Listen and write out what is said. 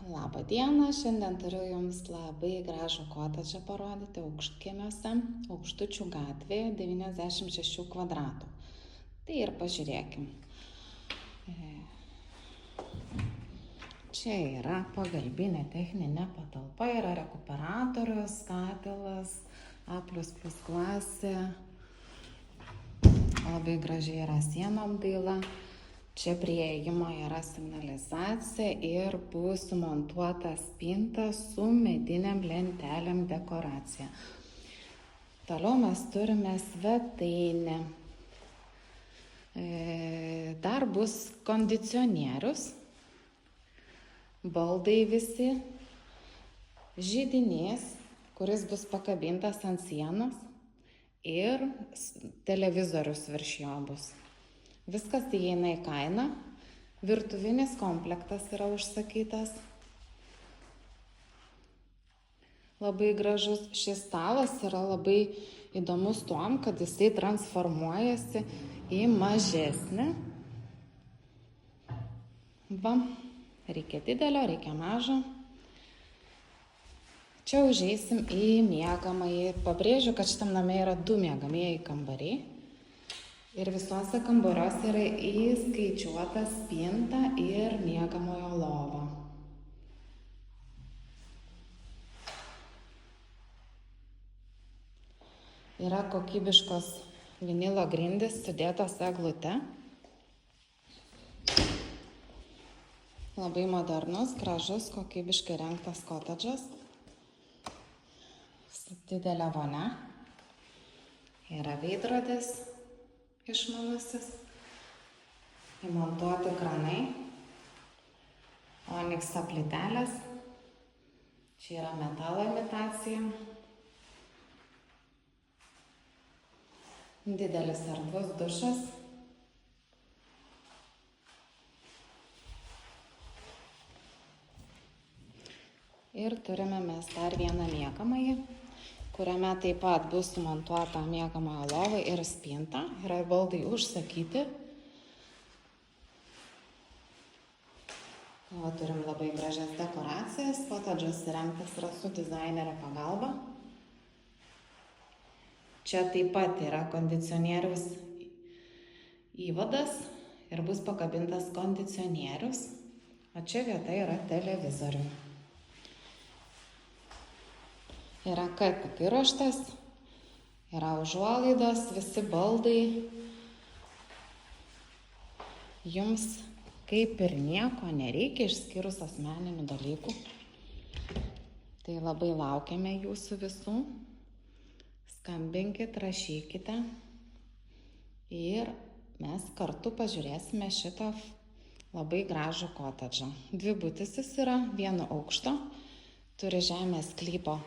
Labą dieną, šiandien turiu Jums labai gražų kotedžą parodyti Aukštkiemiuose, Aukštučių gatvėje, 96 kvadratų. Tai ir pažiūrėkim. Čia yra pagalbinė techninė patalpa, yra rekuperatorius, katilas, A++ klasė, labai gražiai yra sienom daila. Čia prie įėjimo yra signalizacija ir bus sumontuota spinta su mediniam lentelėm dekoracija. Toliau mes turime svetainę. Dar bus kondicionierius, baldai visi, židinys, kuris bus pakabintas ant sienos ir televizorius virš jo bus. Viskas įeina į kainą, virtuvinis komplektas yra užsakytas. Labai gražus šis stalas yra labai įdomus tuom, kad jisai transformuojasi į mažesnį. Va, reikia didelio, reikia mažo. Čia užeisim į miegamąjį. Pabrėžiu, kad šitam name yra 2 miegamieji kambariai. Ir visuose kambariuose yra įskaičiuota spinta ir miegamojo lova. Yra kokybiškos vinilo grindys sudėtos eglute. Labai modernus, gražus, kokybiškai rengtas kotedžas. Su didelė vonia. Yra veidrodis išmanusis, įmontuoti kranai, onikso plytelės, čia yra metalo imitacija, didelis erdvus dušas, ir turime mes dar vieną miegamąjį, kuriame taip pat bus sumontuota miegamojo lova ir spinta, yra baldai užsakyti. O turim labai gražias dekoracijas, kotedžas įrengtas yra su dizainerio pagalba. Čia taip pat yra kondicionieriaus įvadas ir bus pakabintas kondicionierius, o čia vieta yra televizoriui. Yra kaip apiruoštas, yra užuolaidos, visi baldai. Jums kaip ir nieko nereikia išskyrus asmeninių dalykų. Tai labai laukiame jūsų visų. Skambinkit, rašykite. Ir mes kartu pažiūrėsime šitą labai gražų kotedžą. 2 butis jis yra, 1 aukšto, turi žemės sklypo